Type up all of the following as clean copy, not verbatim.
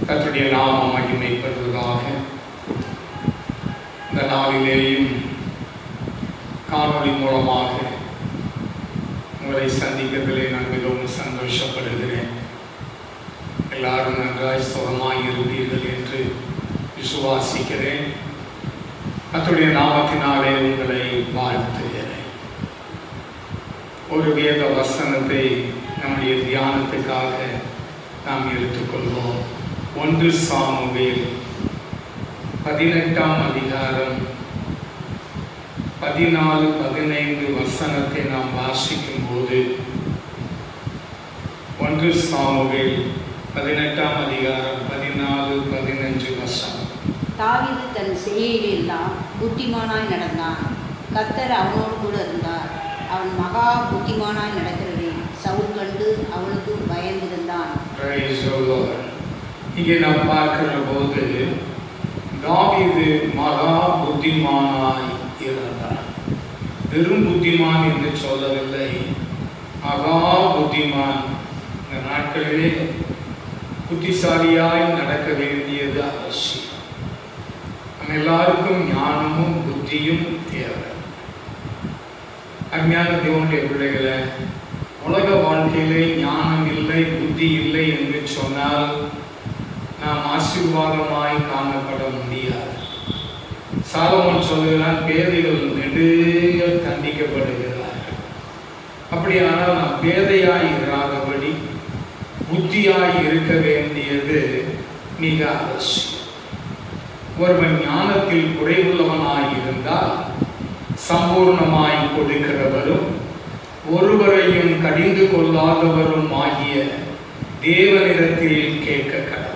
கர்த்தருடைய நாமம் மகிமைப்படுவதாக. இந்த நாளிலேயும் காணொளி மூலமாக உங்களை சந்திக்கிறதிலே நான் மிகவும் சந்தோஷப்படுகிறேன். எல்லாரும் நன்றாய் சுகமாய் இருப்பீர்கள் என்று விசுவாசிக்கிறேன். கர்த்தருடைய நாமத்தினாலே உங்களை வாழ்த்துகிறேன். ஒரு வேத வசனத்தை நம்முடைய தியானத்துக்காக நாம் எடுத்துக்கொள்வோம். 1 சாமுவேல் 18ஆம் அதிகாரம் 14-15 வசனத்தை நாம் வாசிக்கும் போது, 1 சாமுவேல் 18ஆம் அதிகாரம் 14-15 வசனம். தாவீது தன் செய்கையிலெல்லாம் புத்திமானாய் நடந்தான். கர்த்தர் அவனோடு கூட இருந்தார். அவன் மகா புத்திமானாய் நடக்கிறதை சவுல் கண்டு அவனுக்கு பயந்திருந்தான். இங்கே நாம் பார்க்கிற போது தாவீது மகா புத்திமானாய் இருந்தார். வெறும் புத்திமான் என்று சொல்லவில்லை, மகா புத்திமான். இந்த நாட்களிலே புத்திசாலியாய் நடக்க வேண்டியது அவசியம். நம்ம எல்லாருக்கும் ஞானமும் புத்தியும் தேவை. அஞ்ஞான தேவனுடைய பிள்ளைகளை, உலக வாழ்க்கையிலே ஞானம் இல்லை, புத்தி இல்லை என்று சொன்னால் நாம் ஆசீர்வாதமாய் காணப்பட முடியாது. சாலமோன் சொல்லுகிறான், பேதைகள் நெடுக தண்டிக்கப்படுகிறார்கள். அப்படியானால் நாம் பேதையாய் இராதபடி புத்தியாய் இருக்க வேண்டியது மிக அவசியம். ஒருவன் ஞானத்தில் குறைவுள்ளவனாய் இருந்தால் சம்பூர்ணமாய் கொடுக்கிறவரும் ஒருவரையும் கடிந்து கொள்ளாதவரும் ஆகிய தேவனிடத்தில் கேட்க கடவன்.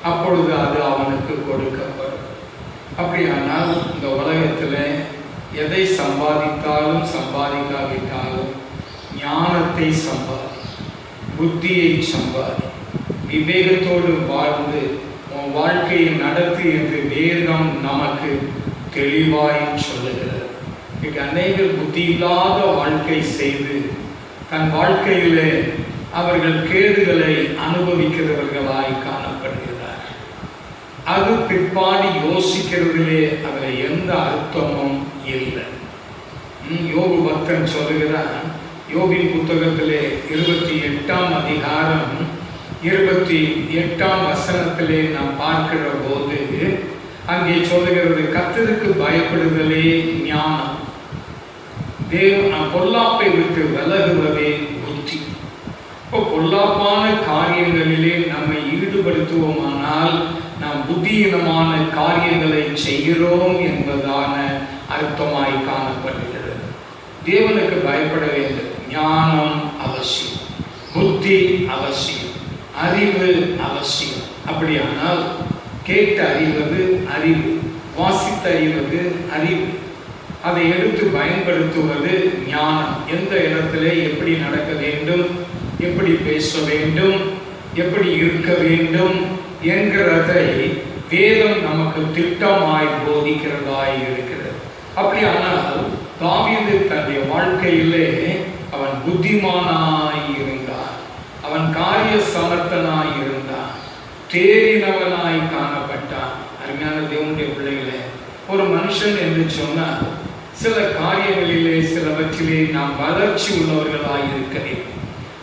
அப்பொழுது அது அவனுக்கு கொடுக்கப்படும். அப்படியானால் இந்த உலகத்தில் எதை சம்பாதித்தாலும் சம்பாதிக்காவிட்டாலும் ஞானத்தை சம்பாதி, புத்தியை சம்பாதி, விவேகத்தோடு வாழ்ந்து உன் வாழ்க்கையை நடத்து என்று வேதம் நமக்கு தெளிவாய் சொல்லுகிறது. அநேகர் புத்தி இல்லாத வாழ்க்கை செய்து தன் வாழ்க்கையிலே அவர்கள் கேடுகளை அனுபவிக்கிறவர்களாய் காணப்படுகிறார். அது பிற்பாடு யோசிக்கிறதிலே அதில் எந்த அர்த்தமும் இல்லை. யோபு பக்தன் சொல்லுகிறான், யோபின் புத்தகத்திலே 28ஆம் அதிகாரம் 28ஆம் வசனத்திலே நாம் பார்க்கிற போது அங்கே சொல்லுகிறது, கர்த்தருக்கு பயப்படுதலே ஞானம், பொல்லாப்பை விட்டு விலகுவதே புத்தி. இப்போ பொல்லாப்பான காரியங்களிலே நம்மை ஈடுபடுத்துவோமானால் நாம் புத்தியீனமான காரியங்களை செய்கிறோம் என்பதான அர்த்தமாய் காணப்படுகிறது. தேவனுக்கு பயப்பட வேண்டும். ஞானம் அவசியம், புத்தி அவசியம், அறிவு அவசியம். அப்படியானால் கேட்டு அறிவது அறிவு, வாசித்து அறிவது அறிவு, அதை எடுத்து பயன்படுத்துவது ஞானம். எந்த இடத்துல எப்படி நடக்க வேண்டும், எப்படி பேச வேண்டும், எப்படி இருக்க வேண்டும் என்கிறதை வேதம் நமக்கு திட்டமாய் போதிக்கிறதாய் இருக்கிறது. அப்படியானால் தாவீது தன்னுடைய வாழ்க்கையிலே அவன் புத்திமானாய் இருந்தான், அவன் காரிய சமர்த்தனாய் இருந்தான், தேறினவனாய் காணப்பட்டான். அருமையான தேவனுடைய பிள்ளைகளே, ஒரு மனுஷன் என்று சொன்னால் சில காரியங்களிலே சிலவற்றிலே நாம் வளர்ச்சி உள்ளவர்களாய் இருக்க வேண்டும்.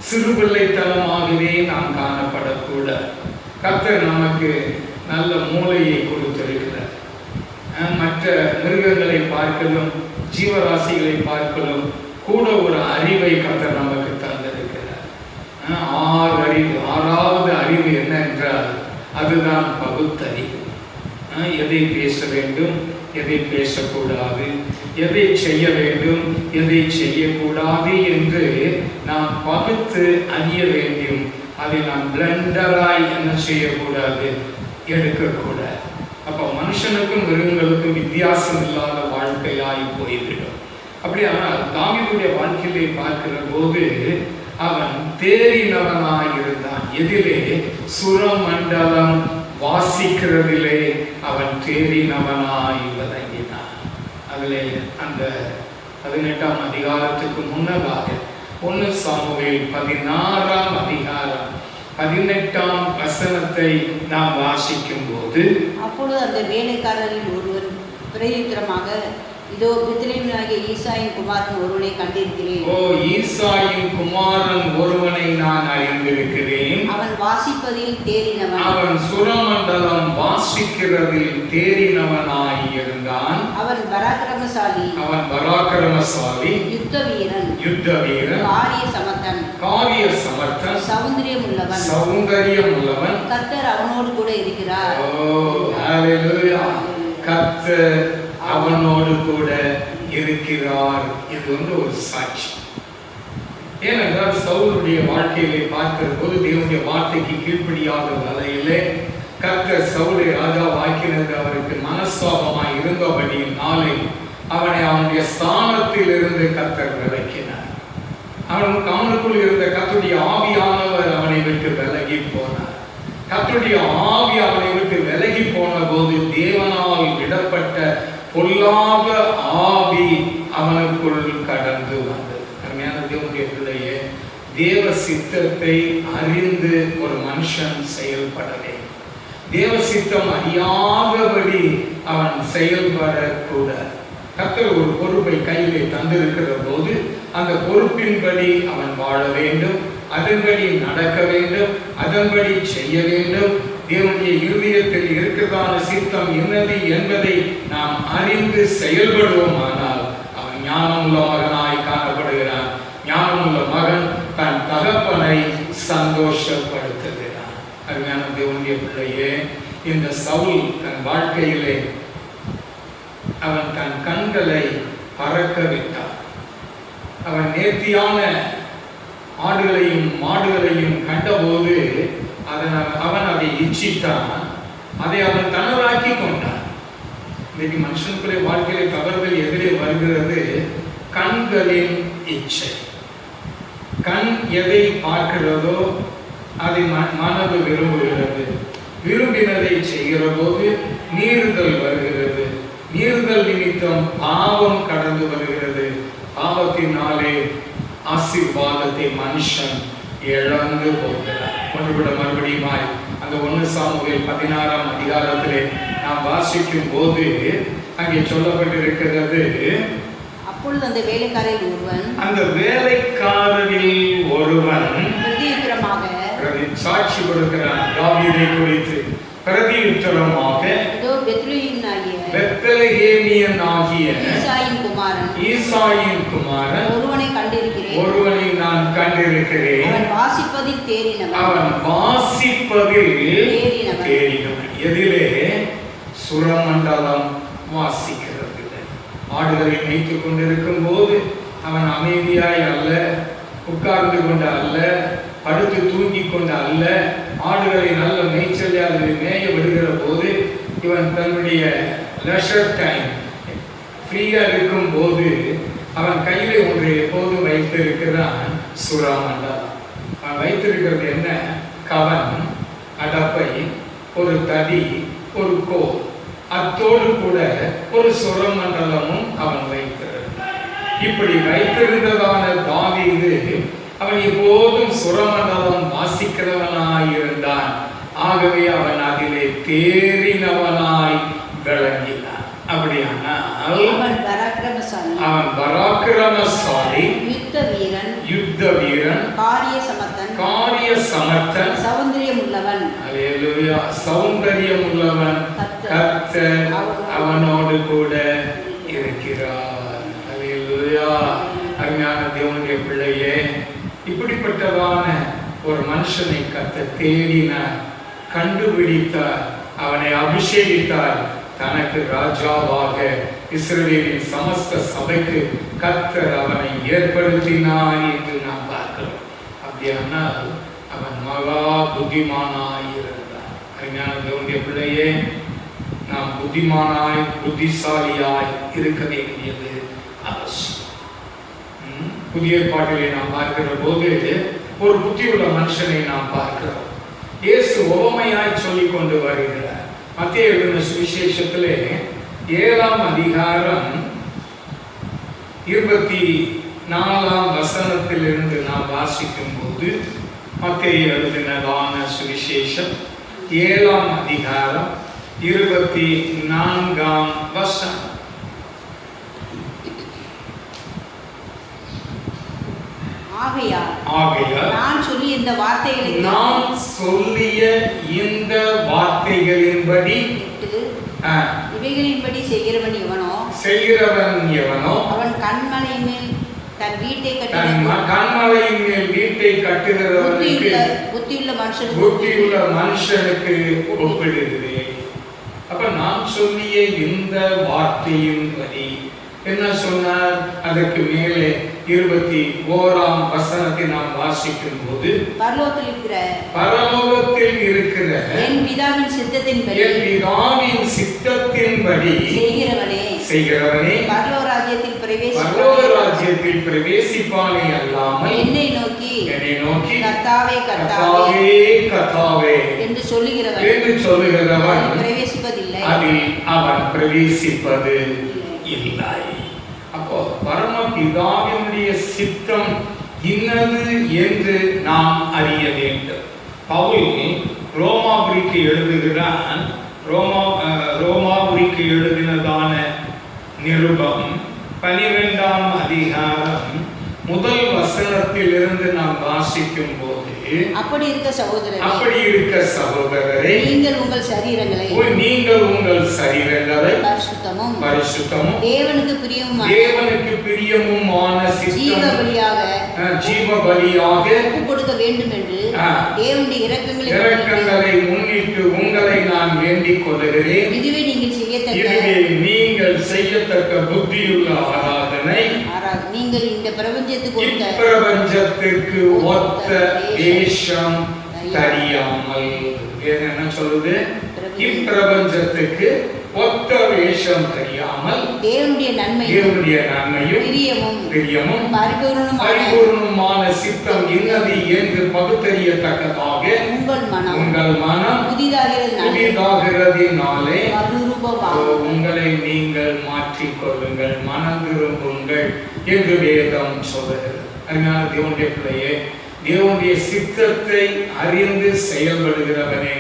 சிறுபிள்ளைத்தனமாகவே நாம் காணப்படக்கூடாது. கர்த்தர் நமக்கு நல்ல மூளையை கொடுத்திருக்கிறார். மற்ற மிருகங்களை பார்க்கலும் ஜீவராசிகளை பார்க்கலும் கூட ஒரு அறிவை கர்த்தர் நமக்கு தந்திருக்கிறார். 6 அறிவு. 6வது அறிவு என்ன என்றால் அதுதான் பகுத்தறிவு. எதை பேச வேண்டும், எதை பேசக்கூடாது, எதை செய்ய வேண்டும், எதை செய்யக்கூடாது என்று நாம் பகுத்து அறிய வேண்டும். அதை நாம் பிளண்டராய் என்ன செய்யக்கூடாது, எடுக்கக்கூடாது. அப்போ மனுஷனுக்கும் மிருகங்களுக்கும் வித்தியாசம் இல்லாத வாழ்க்கையாய் போய்விடும். அப்படியானால் தாவீதுடைய வாழ்க்கையிலே பார்க்கிற போது அவன் தேறினவனாய் இருந்தான். எதிலே? சுரமண்டலம் வாசிக்கிறதிலே அவன் தேறினவனாய் விளங்கினான். அதிலே அந்த 18ஆம் அதிகாரத்துக்கு முன்னதாக 1 சாமுவேல் 16ஆம் அதிகாரம் 18ஆம் வசனத்தை நாம் வாசிக்கும் போது, அப்பொழுது அந்த வேலைக்காரரில் ஒருவன் பிரயுத்தரமாக, இதோ பெத்லெகேமிலாகிய ஈசாயின் குமாரன் ஒருவனை கண்டிருக்கிறேன். ஓ, ஈசாயின் குமாரன் ஒருவனை நான் அறிந்திருக்கிறேன். அவன் வாசிப்பதில் தேறினவன். அவன் சுரமண்டலம் வாசிக்கிறதில் தேறினவனாய் இருந்தான். அவன் பராக்கிரமசாலி. அவன் பராக்கிரமசாலி, யுத்த வீரன், யுத்த வீரன், காரிய சமர்த்தன், காரிய சமர்த்தன், சௌந்தரியம் உள்ளவன், சௌந்தரியம் உள்ளவன். கர்த்தர் அவனோடு கூட இருக்கிறார். ஓ, ஹalleluya. கர்த்தர் அவனோடு கூட இருக்கிறார். இது ஒரு சாட்சி. ஏனென்றால் சவுலுடைய வாழ்க்கையிலே பார்க்கிற போது தேவனுடைய வார்த்தைக்கு கீழ்ப்படியாத வகையிலே கர்த்தர் சவுலை ராஜாவாக்கினது அவருக்கு மனஸ்தாபமாய் இருந்தபடியினாலே அவனை அவனுடைய ஸ்தானத்தில் இருந்து கர்த்தர் விலக்கினார். அவனுக்குள் இருந்த கர்த்தருடைய ஆவியானவர் அவனை விட்டு விலகி போனார். கர்த்தருடைய ஆவி அவனை விட்டு விலகி போன போது தேவனால் விடப்பட்ட பொல்லாத ஆவி அவனுக்குள் கடந்து வந்தது. அருமையான தேவனுடைய பிள்ளையே, தேவ சித்தத்தை அறிந்து ஒரு மனுஷன் செயல்பட வேண்டும். தேவ சித்தம் அறியாதபடி அவன் செயல்படக்கூடாது. கர்த்தர் ஒரு பொறுப்பை கையிலே தந்திருக்கிற போது அந்த பொறுப்பின்படி அவன் வாழ வேண்டும், அதன்படி நடக்க வேண்டும், அதன்படி செய்ய வேண்டும். தேவனுடைய இருதயத்தில் இருக்கிறதான சித்தம் என்னது என்பதை நாம் அறிந்து செயல்படுவோமானால் அவன் ஞானமுள்ள மகனாய் காணப்படுகிறான். ஞானமுள்ள மகன் தன் தகப்பனை சந்தோஷப்படுத்துகிறான். அருமையான தேவனுடைய பிள்ளையே, இந்த சவுல் தன் வாழ்க்கையிலே அவன் தன் கண்களை பறக்க விட்டான். அவன் நேர்த்தியான ஆடுகளையும் மாடுகளையும் கண்டபோது அவன் அதை இச்சித்தான். அதை அவன் தனதாக்கி கொண்டான். இன்னைக்கு மனுஷனுக்குள்ளே வாழ்க்கையிலே தவறுகள் எதிரே வருகிறது. கண்களின் இச்சை. கண் எதை பார்க்கிறதோ அதை மனது விரும்புகிறது. விரும்பினதை செய்கிற போது மீறுதல் வருகிறது. மீறுதல் நிமித்தம் பாவம் கடந்து வருகிறது. பாவத்தினாலே ஆசீர்வாதத்தை மனுஷன் இழந்து போகிறார். ஒன்றுவிட மறுபடியுமாய் அந்த 1 சாமுவேல் 16ஆம் அதிகாரத்திலே நாம் வாசிக்கும் போது அங்கே சொல்லப்பட்டிருக்கிறது, அப்பொழுது அந்த வேலைக்காரரில் ஒருவன், அந்த வேலைக்காரரில் ஒருவன் பிரதியுத்தரமாக, சாட்சி கொடுக்கிறான் தாவீதை குறித்து. பிரதியுத்தரமாக, இதோ பெத்லெகேமியனாகிய ஈசாயின் குமாரன் ஒருவனை கண்டிருக்கிறேன். ஒருவனை நான் கண்டிருக்கிறேன். அவன் வாசிப்பதில் தேறினவன். அவன் வாசிப்பதில் தேறினவன். எதிலே? சுரமண்டலம் வாசிக்கிறது. ஆடுகளை மேய்த்துக் கொண்டிருக்கும் போது அவன் அமைதியாய் அல்ல, உட்கார்ந்து கொண்டு அல்ல, படுத்து தூங்கி கொண்டு அல்ல, ஆடுகளை நல்ல மேய்ச்சல் மேய விடுகிற போது இவன் தன்னுடைய லெஷர் டைம் ஃப்ரீயா இருக்கும் போது அவன் கையில ஒன்று எப்போது வைத்திருக்கிறான், சுரமண்டலம். அவன் வைத்திருக்கிறது என்ன? கவன், அடப்பை, ஒரு தடி, ஒரு கோல், அத்தோடு கூட ஒரு சுரமண்டலமும் அவன் வைத்திருந்தான். இப்படி வைத்திருந்ததான தாவீது அவன் எப்போதும் சுரமண்டலம் வாசிக்கிறவனாயிருந்தான். ஆகவே அவன் அதிலே தேறினவனாய் விளங்கினான். அப்படியானால் அவன் பராக்கிரமசாலி, யுத்த வீரன், காரிய சமர்த்தன், சௌந்தரியம் உள்ளவன். அல்லேலூயா. சௌந்தரியம் உள்ளவன். கர்த்தர் அவனோடு கூட இருக்கிறார். அல்லேலூயா. அருமையான தேவனுடைய பிள்ளையே, இப்படிப்பட்டதான ஒரு மனுஷனை கர்த்தர் தேடினார், கண்டுபிடித்தார், அவனை அபிஷேகித்தார், தனக்கு ராஜாவாக இஸ்ரவேலின் சமஸ்த சபைக்கு கர்த்தர் அவனை ஏற்படுத்தினார் என்று நாம் பார்க்கிறோம். அப்படியானால் அவன் மகா புத்திமானாய் இருந்தார். அருமையான தேவனுடைய பிள்ளையே, நாம் புத்திமானாய் புத்திசாலியாய் இருக்க வேண்டியது அவசியம். புதிய பாட்டிலே நாம் பார்க்கிற போது ஒரு புத்தியுள்ள மனுஷனை நாம் பார்க்கிறோம். இயேசு உவமையாய் சொல்லிக் கொண்டு வருகிறார். மத்தேயு எழுதின சுவிசேஷத்திலே 7ஆம் அதிகாரம் 24ஆம் வசனத்திலிருந்து நாம் வாசிக்கும் போது, மத்தேயு எழுதினதான சுவிசேஷம் 7ஆம் அதிகாரம் 24ஆம் வசனம். ஆகையால் நான் சொல்லிய இந்த வார்த்தைகளின்படி இவைகளின்படி செய்கிறவன் எவனோ அவன் கண்மலையின் மேல் தன் வீட்டை கட்டுகிறவனுக்கு புத்தியுள்ள மனுஷனுக்கு ஒப்பிடுகிறேன். அப்ப நான் சொல்லிய இந்த வார்த்தையின்படி என்ன சொன்னார்? அதற்கு மேலே 21ஆம் வசனத்தை நாம் வாசிக்கும் போது, பரலோகத்தில் இருக்கிற என் பிதாவின் சித்தத்தின்படி செய்கிறவனே பரலோக ராஜ்யத்தில் பிரவேசிப்பானே அல்லாமல் என்னை நோக்கி கர்த்தாவே கர்த்தாவே என்று சொல்லுகிறவன் அதில் அவன் பிரவேசிப்பது இல்லை. அப்போ பரமபிதாவினுடைய சித்தம் இன்னது என்று நாம் அறிய வேண்டும். பவுல் ரோமாபுரிக்கு எழுதுகிறான். ரோமாபுரிக்கு எழுதினதான நிருபம் 12ஆம் அதிகாரம் 1 வசனத்திலிருந்து நாம் வாசிக்கும் போது, அப்படி இருக்க சகோதரரே நீங்கள் உங்கள் சரீரங்களை பரிசுத்தமும் தேவனுக்கு பிரியமுமான ஜீவ பலியாக கொடுக்க வேண்டும் என்று தேவனுடைய இரக்கங்களை முன்னிட்டு உங்களை நான் வேண்டிக் கொள்கிறேன். இதுவே நீங்கள் செய்யத்தக்க புத்தியுள்ள ஆராதனை. நீங்கள் இந்த பிரபஞ்சத்திற்கு ஒத்த வேஷம் தெரியாமல், என்ன சொல்லுது? இப்பிரபஞ்சத்துக்கு ஒத்த வேஷம் தெரியாமல் தேவனுடைய நன்மையும் பிரியமும் பரிபூர்ணமான சித்தம் என்னது என்று பகுத்தறியத்தக்கதாக உங்கள் மனம் புதிதாகிறதினாலே உங்களை நீங்கள் மாற்றிக்கொள்ளுங்கள், மனம் திரும்புங்கள் என்று வேதம் சொல்லுகிறது. அதனால தேவனுடைய பிள்ளையே, தேவனுடைய சித்தத்தை அறிந்து செயல்படுகிறவனே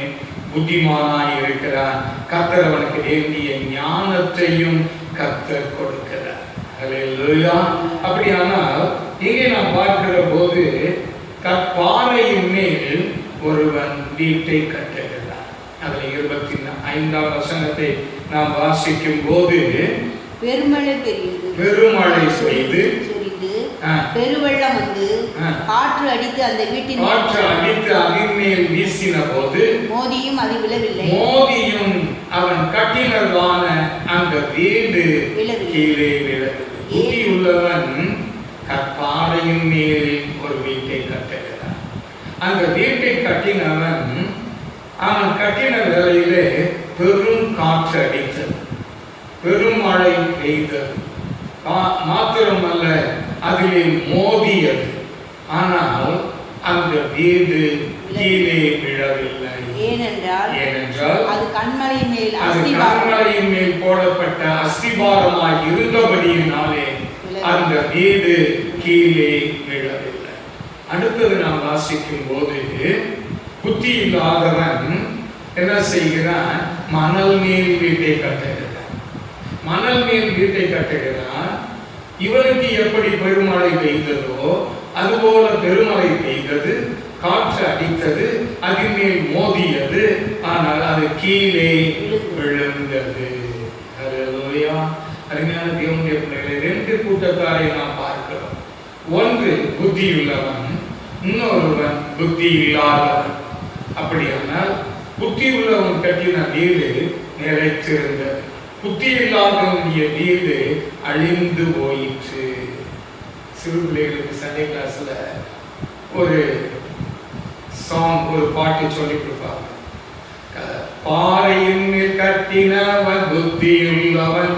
புத்திமானாய் இருக்கிறான். கர்த்தர் அவனுக்கு வேண்டிய ஞானத்தையும் கர்த்தர் கொடுக்கிறார். ஹல்லேலூயா. அப்படியானால் இங்கே நாம் பார்க்கிற போது கற்பாறையின் மேல் ஒருவன் வீட்டை கட்டுகிறார். அதில் 25ஆம் வசனத்தை நாம் வாசிக்கும் போது, பெருமழை பெய்து பெருவெள்ளம் வந்து காற்று அடித்து அந்த வீட்டின் அதன் மேல் வீசின போது மோதியும் அது விழவில்லை. அவன் கட்டினதான அந்த வீடு கீழே விழவில்லை. புத்தியுள்ளவன் கற்பாறையின் மேல் ஒரு வீட்டை கட்டுகிறான். அந்த வீட்டை கட்டினவன் அவன் கட்டின வேளையிலே பெரும் காற்று அடித்தது, பெருமழை பெய்தது. மாத்திரமல்ல, அதிலே மோதியது. ஆனால் அந்த வீடு கீழே விழவில்லை. ஏனென்றால் அது கண்மலையின் மேல் போடப்பட்ட அஸ்திபாரமாய் இருந்தபடியினாலே அந்த வீடு கீழே விழவில்லை. அடுத்தது நாம் வாசிக்கும் போது, புத்தி இல்லாதவன் என்ன செய்கிறான்? மணல் மேல் வீட்டை கட்டுகிறான். மணல் மேல் வீட்டை கட்டுகிறான். இவனுக்கு எப்படி பெருமழை பெய்ததோ அதுபோல பெருமழை பெய்தது, காற்று அடித்தது, அதன் மேல் மோதியது, ஆனால் அது கீழே விழுந்தது. ஹல்லேலூயா. அருமையான தேவனுடைய பிள்ளைகளை, 2 கூட்டத்தாரை நாம் பார்க்கிறோம். ஒன்று புத்தியுள்ளவன், இன்னொருவன் புத்தி இல்லாதவன். அப்படியானால் புத்தி உள்ளவன் கட்டின வீடு நிலைத்திருந்தது, புத்தி இல்லாதவனுடைய வீடு அழிந்து போயிற்று. சிறு பிள்ளைகளுக்கு சண்டே கிளாஸ்ல ஒரு பாட்டு சொல்லி கொடுப்பாங்க. பாறையின் மேல் கட்டினவன் புத்தியுள்ளவன்,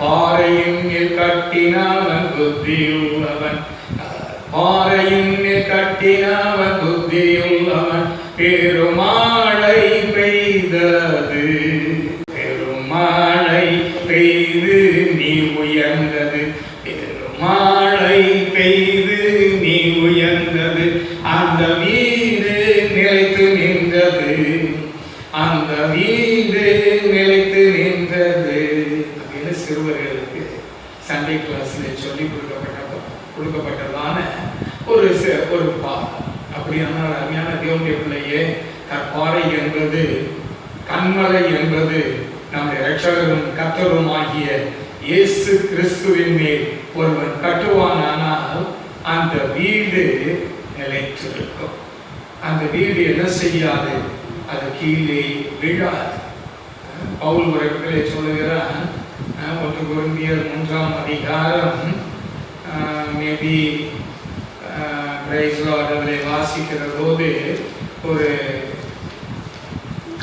பாறையின் மேல் கட்டினவன் புத்தியுள்ளவன், பாறையின் மேல் கட்டினவன் புத்தியுள்ளவன். பெருமழை பெய்தது, பெருமழை பெய்து நீ உயர்ந்தது, பெருமழை பெய்து நீ உயர்ந்தது, அந்த அந்த வீடு நிலைத்து நின்றது அப்படின்னு சிறுவர்களுக்கு சண்டே கிளாஸ்ல சொல்லி கொடுக்கப்பட்டதான ஒரு பாடம். அப்படியான அருமையான தேவனுடைய பிள்ளையே, கற்பாறை என்பது, கண்மலை என்பது நம்முடைய இரட்சகரும் கர்த்தரும் ஆகிய இயேசு கிறிஸ்துவின் மேல் ஒருவன் கட்டுவானால் அந்த வீடு நிலைத்திருக்கும். அந்த வீடு என்ன செய்யாது? அது கீழே விழாது. பவுல் ஒரு இடத்திலே சொல்லுகிறான், 1 கொரிந்தியர் 3ஆம் அதிகாரம் மேபி அதிலே வாசிக்கிற போது, ஒரு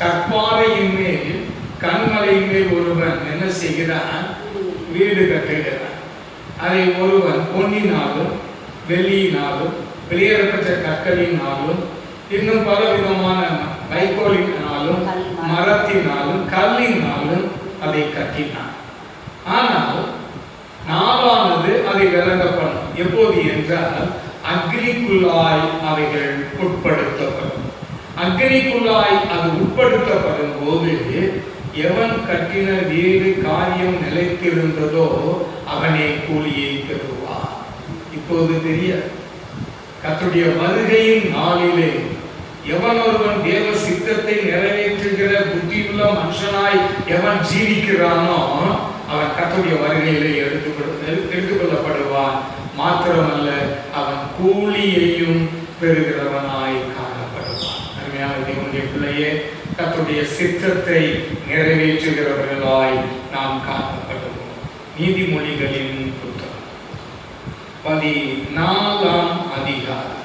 கற்பாறையின் மேல் கண்மலையின் மேல் ஒருவன் என்ன செய்கிறான்? வீடு கட்டுகிறான். அதை ஒருவன் பொன்னினாலும் வெள்ளியினாலும் வெளியேறப்பட்ட கற்களினாலும் இன்னும் பல விதமான வைக்கோலினாலும் மரத்தினாலும் கல்லினாலும் அதை கட்டினான். ஆனால் நாளானது அதை விளங்கப்படும். எப்போது என்றால், அக்னிக்குள்ளாய் அவைகள் உட்படுத்தப்படும். அக்னிக்குள்ளாய் அது உட்படுத்தப்படும் போது எவன் கட்டின வீடு காரியம் நிலைத்திருந்ததோ அவனே கூலியை பெறுவான். இப்போது தெரியாது. கர்த்தருடைய வருகையின் நாளிலே எவன் ஒருவன் தேவ சித்தத்தை நிறைவேற்றுகிற புத்தியுள்ள மனுஷனாய் எவன் ஜீவிக்கிறானோ அவன் கர்த்தருடைய வருகையிலே எடுத்துக்கொள்ளப்படுவான். மாத்திரமல்ல, அவன் கூலியையும் பெறுகிறவனாய் காணப்படுவான். அருமையான தேவனுடைய பிள்ளையே, கர்த்தருடைய சித்தத்தை நிறைவேற்றுகிறவர்களாய் நாம் காணப்படுவோம். நீதிமொழிகளின் புத்தகம் 14ஆம் அதிகாரம்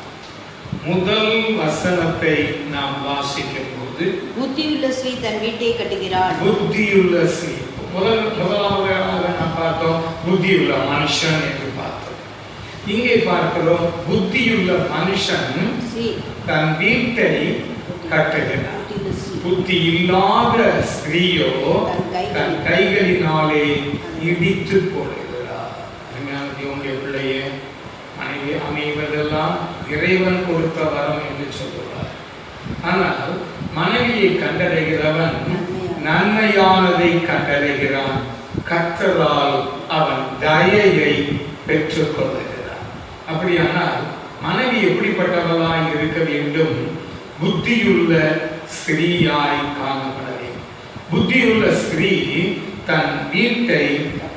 முதல் வசனத்தை நாம் வாசிக்கும் போது, புத்தியுள்ள ஸ்ரீ தன் வீட்டை கட்டுகிறாள். புத்தியுள்ள ஸ்ரீ, முதலாவதாக நாம் பார்த்தோம் புத்தியுள்ள மனுஷன் என்று பார்த்தோம். இங்கே பார்க்கிறோம் புத்தியுள்ள மனுஷன் தன் வீட்டை கட்டுகிறான். புத்தி இல்லாத ஸ்திரீயோ தன் கைகளினாலே இடித்து போடுகிறார். தேவனுடைய பிள்ளையே, மனைவி அமைவதெல்லாம் இறைவன் கொடுத்த வரம் என்று சொல்லுவார். ஆனால் மனைவியை கண்டடைகிறவன் நன்மையானதை கண்டடைகிறான். கர்த்தரால் அவன் தயையை பெற்றுக் கொள்ளுகிறான். அப்படியானால் மனைவி எப்படிப்பட்டவளாய் இருக்க வேண்டும்? புத்தியுள்ள ஸ்திரீயாய் காணப்பட வேண்டும். புத்தியுள்ள ஸ்திரீ தன் வீட்டை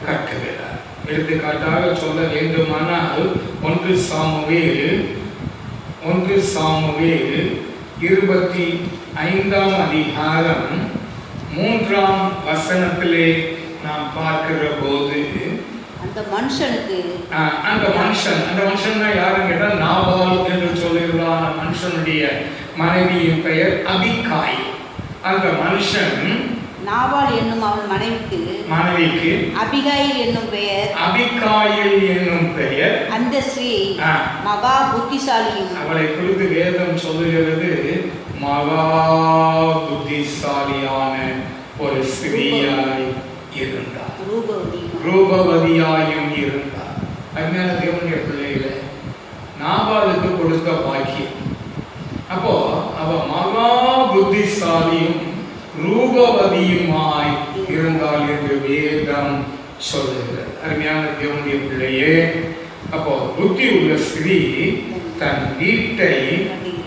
கட்டுகிறார். எடுத்துக்காட்டாக சொல்ல வேண்டுமானால் 1 சாமுவேல் 25ஆம் அதிகாரம் 3ஆம் வசனத்திலே நாம் பார்க்கிற போது, அந்த மனுஷன் யாரும் கேட்டால் நாபால் என்று சொல்லுகிறான். மனுஷனுடைய மனைவியின் பெயர் அபிகாயில். அந்த மனுஷன் நாபால் என்னும் அவன் மனைவிக்கு அபிகாயில் என்னும் பெயர். அந்த ஸ்ரீ மகா புத்திசாலியும். அவளை குறித்து வேதம் சொல்லுகிறது, மகா புத்திசாலியான ஒரு ஸ்திரீயாய் இருந்தார், ரூபவதியாயும் இருந்தார். அருமையான தேவனுடைய பிள்ளைகளை, நாபாலுக்கு கொடுத்த பாக்கியம். அப்போ அவ மகா புத்திசாலியும் ரூபவதியுமாய் இருந்தால் என்று வேதம் சொல்லுகிறது. அருமையான தேவனுடைய பிள்ளையே, அப்போ புத்தி உள்ள ஸ்திரீ தன் வீட்டை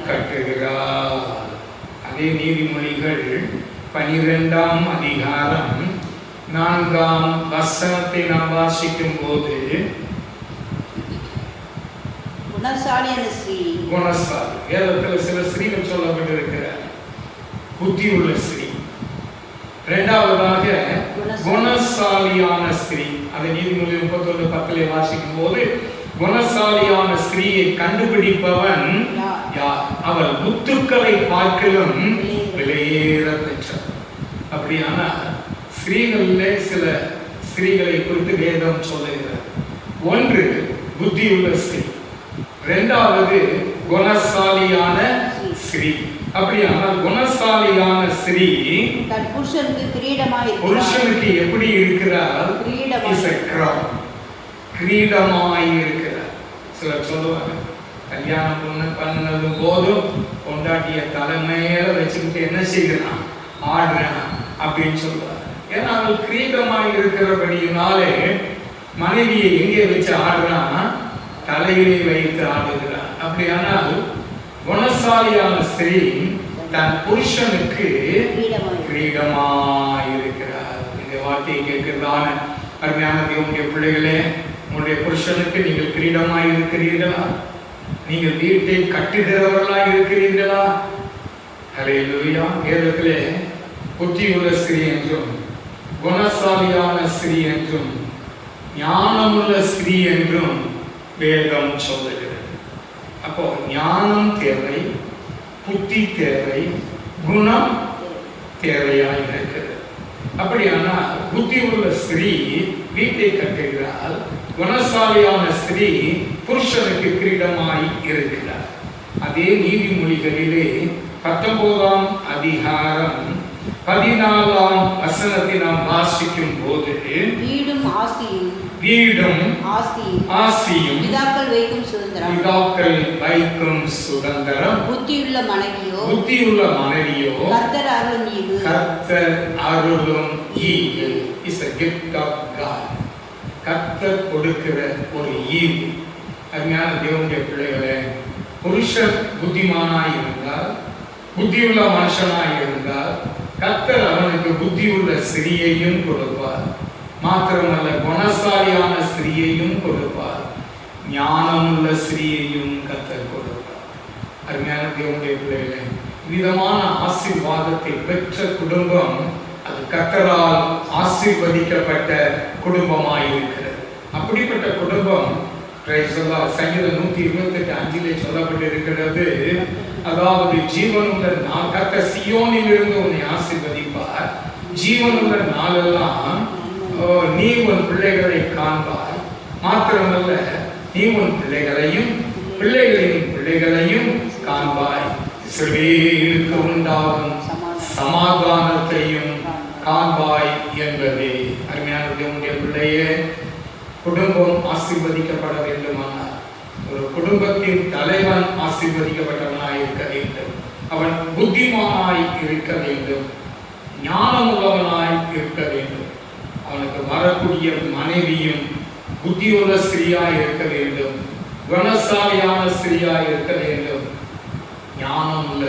கட்டுகிறார். அதே நீதிமொழிகள் 12ஆம் அதிகாரம் 4ஆம் வசனத்தை நாம் வாசிக்கும் போது, குணசாலி, வேதத்தில் சில ஸ்திரீகள் சொல்லப்பட்டிருக்கிறார். புத்தி உள்ள ஸ்திரீ. இரண்டாவதாக குணசாலியான ஸ்திரீ. அதை நீதிமொழி 31:10 வாசிக்கும் போது, குணசாலியான ஸ்திரீயை கண்டுபிடிப்பவன் யார்? அவள் முத்துக்களை பார்க்கலும் விலையேற பெற்றார். அப்படியான ஸ்திரீகளிலே சில ஸ்திரீகளை குறித்து வேதம் சொல்லுகிறார். 1 புத்தியுள்ள ஸ்திரீ, 2வது குணசாலியான ஸ்திரீ. அப்படியானால் குணசாலியான ஸ்திரீ புருஷனுக்கு எப்படி இருக்கிறார்? கிரீடமாய் இருக்கிறார். சிலர் சொல்லுவாங்க, கல்யாணம் பண்ணது போதும் பொண்டாட்டிய தலைமையில வச்சுக்கிட்டு என்ன செய்கிறான்? ஆடுறேன் அப்படின்னு சொல்றாரு. ஏன்னா அவள் கிரீடமாய் இருக்கிறபடியினாலே மனைவியை எங்கே வச்சு ஆடுறான்? தலையிலே வைத்து ஆடுகிறார். அப்படியானால் குணசாலியான ஸ்திரீ தன் புருஷனுக்கு கிரீடமாய் இருக்கிறார். இந்த வார்த்தையை கேட்கிறதான அருமையான தேவனுடைய பிள்ளைகளே, உங்களுடைய புருஷனுக்கு நீங்கள் கிரீடமாய் இருக்கிறீர்களா? நீங்கள் வீட்டை கட்டுகிறவர்களாய் இருக்கிறீர்களா? ஹல்லேலூயா. வேதத்திலே புத்தியுள்ள ஸ்திரீ என்றும் குணசாலியான ஸ்திரீ என்றும் ஞானமுள்ள ஸ்திரீ என்றும் வேதம் சொல்லுகிறது. அப்போ ஞானம் தேவை, புத்தி தேவை, குணம் தேவையாக இருக்கிறது. அப்படியானால் புத்தி உள்ள ஸ்திரீ வீட்டை கட்டுகிறாள், குணசாலியான ஸ்திரீ புருஷனுக்கு கிரீடமாய் இருக்கிறார். அதே நீதிமொழிகளிலே 19ஆம் அதிகாரம் 14ஆம் வசனத்தை நாம் வாசிக்கும் போது, வீடும் ஆசியும் பிதாக்கள் வைக்கும் சுதந்திரம் புத்தியுள்ள மனைவியோ கர்த்தர் அருளும் ஈவு is a gift of God. கர்த்தர் கொடுக்கிற ஒரு ஈவு. அருமையான தேவனுடைய பிள்ளைகளே, புருஷன் புத்திமானாய் இருந்தால், புத்தியுள்ள மனுஷனாய் இருந்தால், கர்த்தர் அவனுக்கு புத்தியுள்ள ஸ்திரீயையும் கொடுப்பார். மாத்திரமல்ல, குணசாலியான ஸ்திரீயையும் கொடுப்பார், ஞானமுள்ள ஸ்திரீயையும் கர்த்தர் கொடுப்பார். அருமையான தேவனுடைய பிள்ளைகளே, விதமான ஆசீர்வாதத்தை பெற்ற குடும்பம் அது கர்த்தரால் ஆசீர்வதிக்கப்பட்ட குடும்பமாய் இருக்கிறது. அப்படிப்பட்ட குடும்பம் சங்கீதம் 128:5 சொல்லப்பட்டிருக்கிறது. அதாவது ஜீவனுள்ள நாள், கர்த்தர் சீயோனில் இருந்து உன்னை ஆசீர்வதிப்பார். ஜீவனுள்ள நாளெல்லாம் நீ உன் பிள்ளைகளை காண்பாய். மாத்திரமல்ல, நீ உன் பிள்ளைகளையும் பிள்ளைகளையும் காண்பாய். இஸ்ரவேலுக்கு உண்டாகும் சமாதானத்தையும் காண்பாய் என்பதே. அருமையான தேவனுடைய பிள்ளையே, குடும்பம் ஆசீர்வதிக்கப்பட வேண்டுமானால் ஒரு குடும்பத்தின் தலைவன் ஆசீர்வதிக்கப்பட்டவனாய் இருக்க வேண்டும். அவன் புத்திமானாய் இருக்க வேண்டும், ஞானமுள்ளவனாய் இருக்க வேண்டும். அவனுக்கு வரக்கூடிய மனைவியும் புத்தியுள்ள ஸ்திரீயாய் இருக்க வேண்டும், குணசாலியான ஸ்திரீயாய் இருக்க வேண்டும், ஞானமுள்ள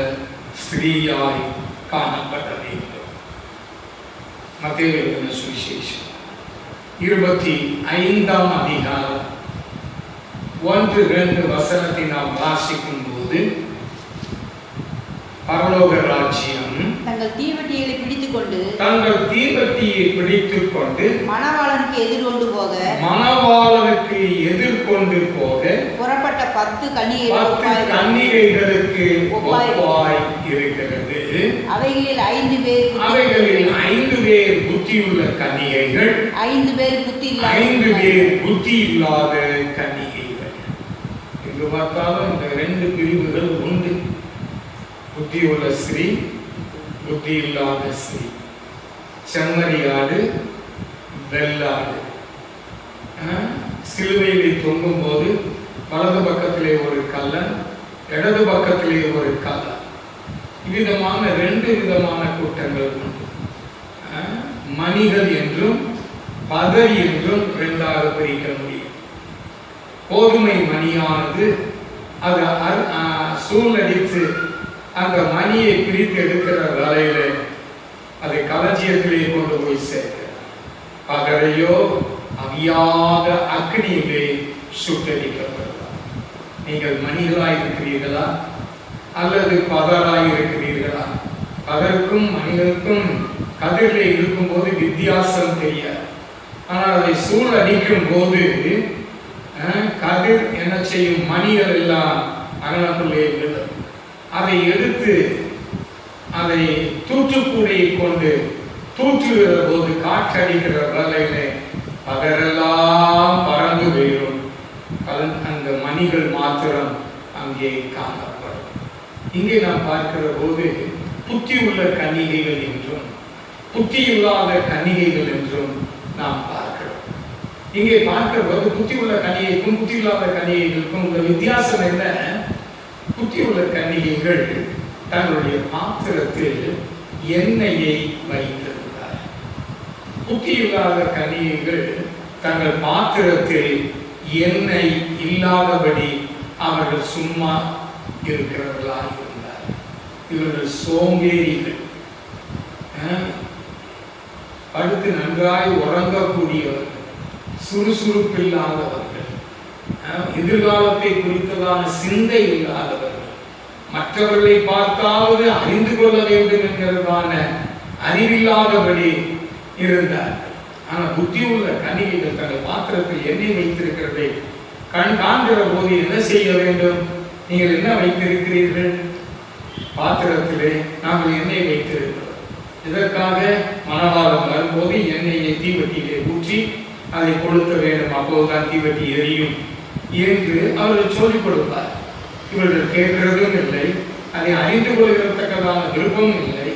ஸ்திரீயாய் காணப்பட வேண்டும். மத்தேயு எழுதின சுவிசேஷம் 25ஆம் அதிகாரம் 1-2 வசனத்தை நாம் வாசிக்கும் போது, பரலோக ராஜ்யம் தங்கள் தீவட்டியை பிடித்துக் கொண்டு மணவாளனுக்கு எதிர்கொண்டு போக புறப்பட்ட 10 கன்னிகைகளுக்கு ஒப்பாய் இருக்கிறது. அவைகளில் 5 பேர் புத்தியுள்ள கன்னிகைகள், 5 பேர் புத்தி இல்லாத கன்னிகைகள். எங்கு பார்த்தாலும் இந்த 2 பிரிவுகள் உண்டு. புத்தியுள்ள ஸ்திரீ, புத்தி இல்லாத ஸ்திரீ. செம்மறியாடு, வெள்ளாடு. சிலுவையில் தொங்கும் போது வலது பக்கத்திலே ஒரு கல்லன், இடது பக்கத்திலே ஒரு கல்லன். இவ்விதமான 2 விதமான கூட்டங்கள் உண்டு. மணிகள் என்றும் பதறி என்றும் 2ஆக பிரிக்க முடியும். கோதுமை மணியானது அது சூழடித்து அந்த மணியை பிரித்து எடுக்கிற வேலையில அதை களஞ்சியத்திலே கொண்டு போய் சேர்க்க, பதறையோ அவியாத அக்னியிலே சுட்டடிக்கப்படுவார். நீங்கள் மணிகளாய் இருக்கிறீர்களா அல்லது பதராய் இருக்கிறீர்களா? பதருக்கும் மணிகளுக்கும் கதிரிலே இருக்கும்போது வித்தியாசம் தெரியாது. ஆனால் அதை சூழ் அடிக்கும் போது கதிர் என்ன செய்யும்? மணிகள் எல்லாம் அகலக்குள்ளே விழும். அதை எடுத்து அதை தூற்றுக்கூடையை கொண்டு தூற்றுகிற போது, காற்றடிக்கிற வேலையிலே பதரெல்லாம் பறந்து போயிடும். அந்த மணிகள் மாத்திரம் அங்கே காணப்படும். இங்கே நாம் பார்க்கிற போது புத்தி உள்ள கன்னிகைகள் என்றும் புத்தி இல்லாத கன்னிகைகள் என்றும் நாம் பார்க்கிறோம். இங்கே பார்க்கிற போது புத்தி உள்ள கன்னிகைக்கும் புத்தி இல்லாத கன்னிகைகளுக்கும் உள்ள வித்தியாசம் என்ன? புத்தி உள்ள கன்னிகைகள் தங்களுடைய பாத்திரத்தில் எண்ணெயை வைத்திருந்தார். புத்தியில்லாத கன்னிகைகள் தங்கள் பாத்திரத்தில் எண்ணெய் இல்லாதபடி அவர்கள் சும்மா இருக்கிறவர்களாக இருந்தார். இவர்கள் சோம்பேறிகள், படுத்து நன்றாய் உறங்கக்கூடியவர்கள், சுறுசுறுப்பில்லாதவர்கள், எதிர்காலத்தை குறித்ததான சிந்தை இல்லாதவர்கள், மற்றவர்களை பார்த்தாவது அறிந்து கொள்ள வேண்டும் என்கிறதான அறிவில்லாதபடி இருந்தார்கள். ஆனால் புத்தி உள்ள கன்னிகைகள் தங்கள் பாத்திரத்தில் எண்ணெய் வைத்திருக்கிறதை கண் காண்கிற போது என்ன செய்ய வேண்டும்? நீங்கள் என்ன வைத்திருக்கிறீர்கள்? பாத்திரத்திலே நாங்கள் எண்ணெய் வைத்திருக்கிறோம். இதற்காக மணவாளன் வரும்போது எண்ணெயை தீவட்டியிலே ஊற்றி அதை கொளுத்த வேண்டும், அப்போதுதான் தீவட்டி எரியும் என்று அவர்கள் சொல்லிக் கொடுப்பார். இவர்கள் கேட்கிறதும் இல்லை, அதை அறிந்து கொள்கிறதுக்கான விருப்பமும் இல்லை.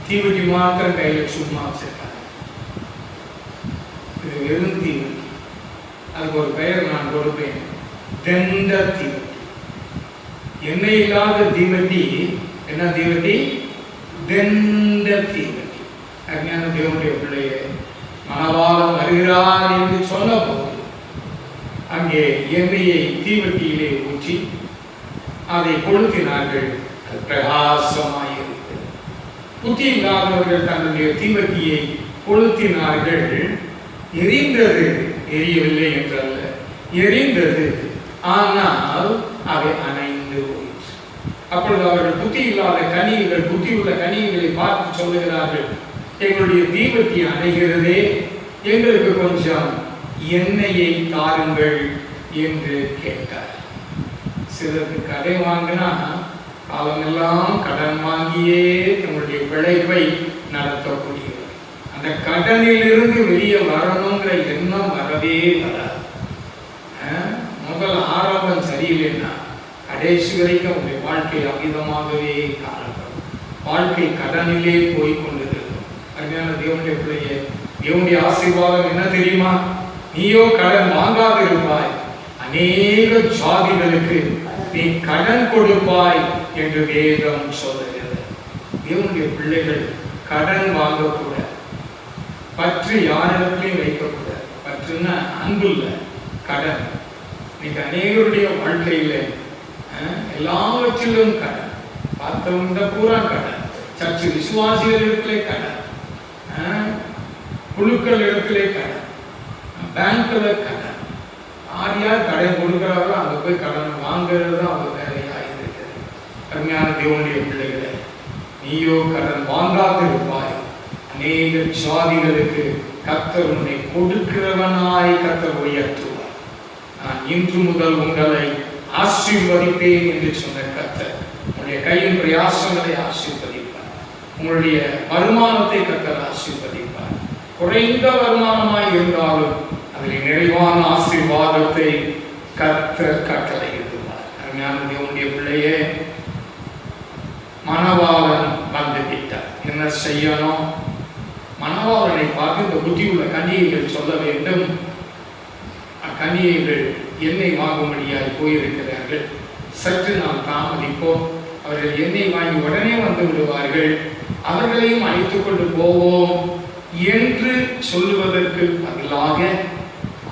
தீவட்டி மாத்திரம் கையில் சும்மா வச்சிருக்காங்க. இது வெறும் தீவட்டி. அதுக்கு ஒரு பெயர் நான் கொடுப்பேன், தெண்ட தீவட்டி. எண்ணெய் இல்லாத தீவட்டி என்ன தீவட்டி? தெண்ட தீவட்டி. அஞ்ஞான தேவனுடைய பிள்ளையே, மணவாளன் வருகிறார் என்று சொன்ன போது அங்கே எண்ணெயை தீவட்டியிலே ஊற்றி அதை கொளுத்தினார்கள். அது பிரகாசமாயிருக்கிறது. புத்தி இல்லாதவர்கள் தன்னுடைய தீவட்டியை கொளுத்தினார்கள். எரிந்தது, எரியவில்லை என்றல்ல, எரிந்தது. ஆனால் அவை அணைந்து போயிற்று. அப்பொழுது அவர்கள் புத்தி இல்லாத கன்னிகைகள் புத்தி உள்ள கன்னிகைகளை பார்த்து சொல்லுகிறார்கள், எங்களுடைய தீவட்டி அணைகிறதே, எங்களுக்கு கொஞ்சம் எண்ணெயை தாருங்கள் என்று கேட்டார். சிலருக்கு கடை வாங்கினா காலமெல்லாம் கடன் வாங்கியே தங்களுடைய பிழைப்பை நடத்தக்கூடியவர். அந்த கடனிலிருந்து வெளியே வரணுங்கிற எண்ணம் வரவே வராது. முதல் ஆரம்பம் சரியில்லைன்னா கடைசி வரைக்கும் உங்களுடைய வாழ்க்கை அமிதமாகவே காணப்படும். வாழ்க்கை கடனிலே போய் கொண்டிருக்கும். அருமையான தேவனுடைய பிள்ளையே, தேவனுடைய ஆசீர்வாதம் என்ன தெரியுமா? நீயோ கடன் வாங்காது இருப்பாய், அநேக ஜாதிகளுக்கு நீ கடன் கொடுப்பாய் என்று வேதம் சொல்லுகிறது. தேவனுடைய பிள்ளைகள் கடன் வாங்கக்கூடாது, பற்று யாரிடத்திலையும் வைக்கக்கூடாது. பற்றுன்னா அன்புள்ள கடன். இன்னைக்கு அநேகருடைய வாழ்க்கையில எல்லாவற்றிலும் கடன், பார்த்தவங்க பூரா கடன், சர்ச்சு விசுவாசிகள் இடத்திலே கடன், குழுக்கள் இடத்திலே கடன், பேங்க்ல கடன். யார் கடன் கொடுக்கிறாரோ அங்கே போய் கடன் வாங்குறது தான் அவங்க வேலையாக இருக்கிறது. அருமையான தேவனுடைய பிள்ளைகளை, நீயோ கடன் வாங்காது இருப்பாய், அநேக ஜாதிகளுக்கு கர்த்தர் உன்னை கொடுக்கிறவனாய் கர்த்தர் உயர்த்துவார். நான் இன்று முதல் உங்களை ஆசீர்வதிப்பேன் என்று சொன்ன கர்த்தர் உங்களுடைய கையின் பிரயாசங்களை ஆசீர்வதிப்பார். உங்களுடைய வருமானத்தை கர்த்தர் ஆசீர்வதிப்பார். குறைந்த வருமானமாய் இருந்தாலும் அதில் நிறைவான ஆசீர்வாதத்தை கர்த்தர் கட்டளையிடுவார். அருமையான தேவனுடைய பிள்ளையே, மணவாளன் வந்து விட்டார். என்ன செய்யணும்? மணவாளனை பார்த்து இந்த புத்தியுள்ள கன்னிகைகள் சொல்ல வேண்டும். கன்னிகைகள் எண்ணெய் வாங்கும்படியாய் போயிருக்கிறார்கள். சற்று நாம் தாமதிப்போம், அவர்கள் எண்ணெய் வாங்கி உடனே வந்து விடுவார்கள், அவர்களையும் அழைத்துக் கொண்டு போவோம் என்று சொல்லுவதற்கு பதிலாக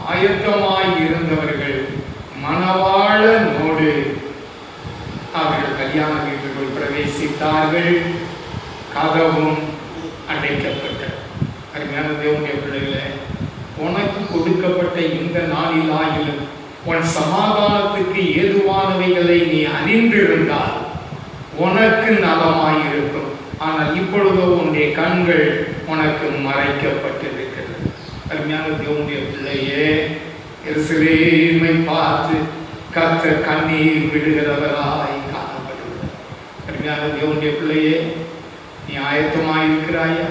ஆயத்தமாய் இருந்தவர்கள் மணவாளனோடு அவர்கள் கல்யாண வீட்டுக்குள் பிரவேசித்தார்கள். கதவும் அடைக்கப்பட்டது. அருமையான தேவனுடைய பிள்ளைகளே, உனக்கு கொடுக்கப்பட்ட இந்த நாளிலாயிலும் உன் சமாதானத்துக்கு ஏதுவானவைகளை நீ அறிந்திருந்தால் உனக்கு நலமாயிருக்கும். ஆனால் இப்பொழுதோ உன்னுடைய கண்கள் உனக்கு மறைக்கப்பட்டிருக்கிறது. அருமையான தேவனுடைய பிள்ளையே, எருசலேமை பார்த்து கர்த்தர் கண்ணீர் விடுகிறவராய் காணப்படுகிறார். அருமையான தேவனுடைய பிள்ளையே, நீ ஆயத்தமாயிருக்கிறாயா?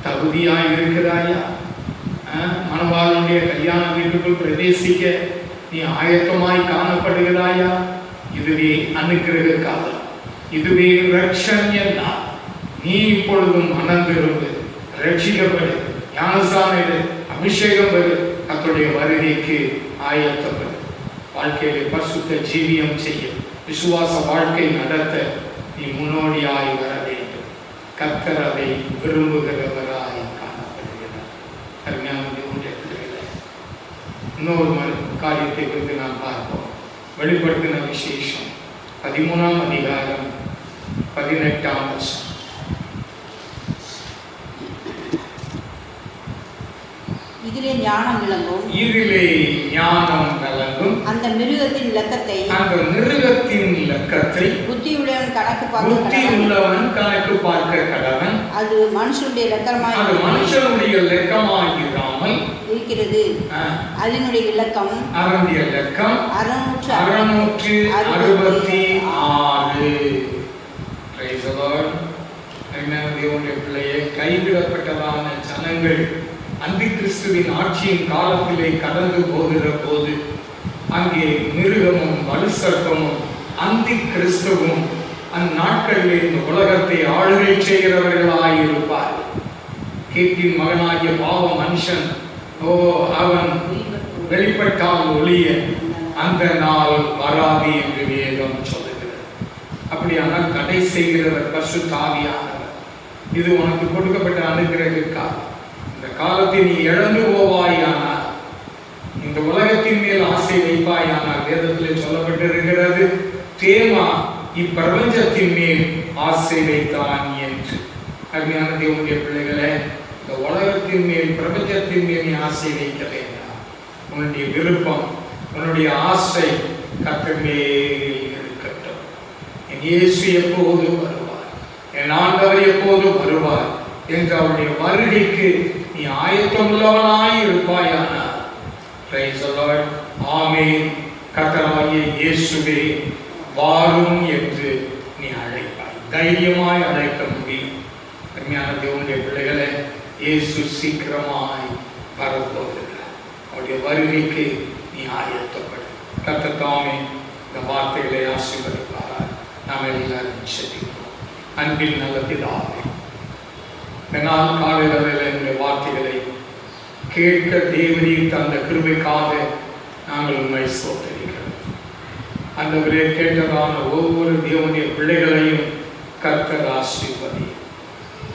தகுதியாயிருக்கிறாயா? மணவாளனுடைய கல்யாண வீட்டுக்குள் பிரவேசிக்க நீ ஆயத்தமாய் காணப்படுகிறாயா? இதுவே அனுக்கிரக காலம், இதுவே ரட்சண்ய நாள். நீ இப்பொழுதும் மனந்திருந்து ரட்சிக்கப்படு, ஞானஸ்நானம், அபிஷேகம் பெறு, கர்த்தருடைய வருகைக்கு ஆயத்தப்படு. வாழ்க்கையிலே பரிசுத்த ஜீவியம் செய்ய, விசுவாச வாழ்க்கை நடத்த நீ முன்னோடியாய் வர வேண்டும். கர்த்தர் அதை விரும்புகிறவராய் காணப்படுகிறார். அருமையான தேவனுடைய பிள்ளைகளே, இன்னொரு காரியத்தை குறித்து நாம் பார்ப்போம். வெளிப்படுத்தின விசேஷம் 13ஆம் அதிகாரம் 18ஆம் வசனம். இதிலே ஞானம் விளங்கும், இதிலே ஞானம் விளங்கும். அந்த மிருகத்தின் இலக்கத்தை, அந்த மிருகத்தின் இலக்கத்தை புத்தியுள்ளவன் கணக்கு பார்க்க கடவன். அது மனுஷனுடைய இலக்கமாய், அது மனுஷனுடைய இலக்கமாயிராமல் இருக்கிறது. அதனுடைய இலக்கம், அதனுடைய இலக்கம் 666. Praise the Lord. தேவனுடைய பிள்ளையே, கைவிடப்பட்டதான ஜனங்கள் அந்தி கிறிஸ்துவின் ஆட்சியின் காலத்திலே கடந்து போகிற போது அங்கே மிருகமும் வலுசர்ப்பமும் அந்தி கிறிஸ்துவும் அந்நாட்களில் இந்த உலகத்தை ஆளுகை செய்கிறவர்களாயிருப்பார். கேட்டின் மகனாகிய பாவ மனுஷன் அவன் வெளிப்பட்டால் ஒழிய அந்த நாள் வராது என்று வேதம் சொல்லுகிறது. அப்படியானால் தடை செய்கிறவர் பரிசுத்த ஆவியானவர். இது உனக்கு கொடுக்கப்பட்ட அனுகிரக காலம். இந்த காலத்தை நீ இழந்து போவாயானால், இந்த உலகத்தின் மேல் ஆசை வைப்பாயானால், வேதத்தில் சொல்லப்பட்டிருக்கிறது, தேமா இப்பிரபஞ்சத்தின் மேல் ஆசை வைத்தான் என்று. அருமையான தேவனுடைய பிள்ளைகளே, இந்த உலகத்தின் மேல் பிரபஞ்சத்தின் மேல் நீ ஆசை வைக்க வேண்டாம். உன்னுடைய விருப்பம், உன்னுடைய ஆசை கர்த்தர் மேல் இருக்கட்டும். என் இயேசு எப்போது வருவார், என் ஆண்டவர் எப்போது வருவார் என்று அவருடைய வருகைக்கு நீ ஆயத்தமுள்ளவனாய் இருப்பாயானால், பிரைஸ் தி லார்ட், ஆமென், கர்த்தராகிய இயேசுவே வாரும் என்று நீ அழைப்பாய். தைரியமாய் அழைக்க முடியும். அருமையான தேவனுடைய பிள்ளைகளே, இயேசு சீக்கிரமாய் வரப்போகிறார். அவருடைய வருகைக்கு நீ ஆயத்தப்படு. கர்த்தர் தாமே இந்த வார்த்தைகளை ஆசீர்வதிப்பார். நாம் எல்லாரும் செபிப்போம். அன்பின் நல்ல பிதாவே, நான் காலையில் என்னுடைய வார்த்தைகளை கேட்க தேவரீர் தந்த கிருபைக்காக நாங்கள் உண்மை ஸ்தோத்திரிக்கிறோம். ஆண்டவரே, கேட்டதான ஒவ்வொரு தேவனுடைய பிள்ளைகளையும் கர்த்தர் ஆசீர்வதி.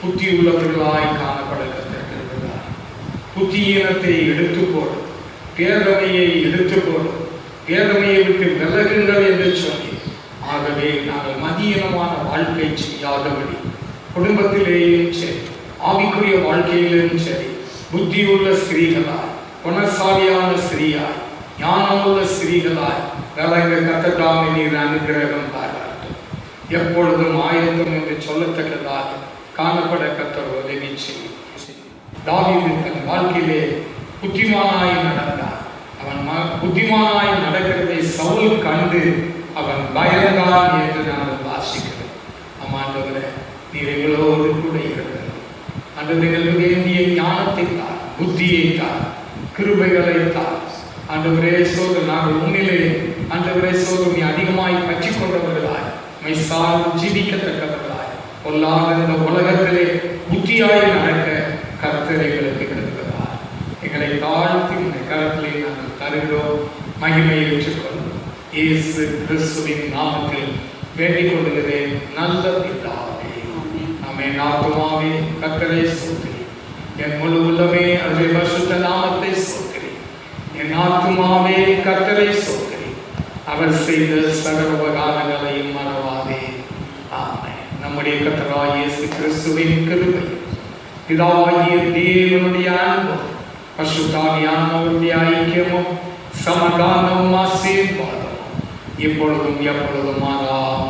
புத்தி உள்ளவர்களாய் காணப்பட கற்றுக்கிறார். புத்தியீனத்தை எடுத்து போடு, பேரமையை எடுத்து போடு, பேரமையை விட்டு விலகுங்கள் என்று சொல்லி, ஆகவே நாங்கள் மதியீனமான வாழ்க்கை செய்யாதபடி குடும்பத்திலேயும் சரி, ஆவிக்குரிய வாழ்க்கையிலும் சரி, புத்தியுள்ள ஸ்திரீகளாய், குணசாலியான ஸ்திரீயாய், ஞானமுள்ள ஸ்திரீகளாய் வேலைங்க கர்த்தர் நீர் அனுகிரகம் பாராட்டும். எப்பொழுதும் ஆயத்தம் என்று சொல்லத்தக்கதாக காணப்பட கர்த்தர் உதவி செய்யும். தாவீது தன் வாழ்க்கையிலே புத்திமானாய் நடந்தார். அவன் புத்திமானாய் நடக்கிறதை சவுல் கண்டு அவன் பயந்தான் என்று நாங்கள் வாசிக்கிறோம். ஆமாண்டவரே, நீர் எங்களோடு கூட இருக்கிறது. ஆண்டவர்களுக்கு வேண்டிய ஞானத்தை தார், புத்தியை தார், கிருபைகளை தார். ஆண்டவரே சோதர், நாங்கள் உண்மையிலே ஆண்டவரே சோதர் நீ அதிகமாய் பற்றி கொண்டவர்களாய், மைசார்ந்து ஜீவிக்கத்தக்கவர்களாய், பொல்லாத இந்த உலகத்திலே புத்தியாய் நடக்க கர்த்தர் எங்களுக்கு இருக்கிறார். எங்களை தாழ்த்தி இந்த கருத்திலே நாங்கள் தருகிறோம். மகிமையை ஏற்றுக்கொள்ளும் இயேசு கிறிஸ்துவின் நாமத்தில் வேண்டிக் கொள்கிறேன் நல்ல பிதாவே. ஆமென். ஆத்துமாவே கர்த்தரை ஸ்தோத்திரி, என் முழு உள்ளமே அவருடைய பரிசுத்த நாமத்தை ஸ்தோத்திரி. என் ஆத்துமாவே கர்த்தரை ஸ்தோத்திரி, அவர் செய்த சகல உபகாரங்களையும் மறவாதே. ஆமென். நம்முடைய கர்த்தராகிய இயேசு கிறிஸ்துவின் கிருபை, பிதாவாகிய தேவனுடைய அன்பும் பரிசுத்த ஆவியானவருடைய ஐக்கியமும் சமாதானமும் ஆசீர்வாதமும் இப்பொழுதும் எப்பொழுதும் மாறாமல்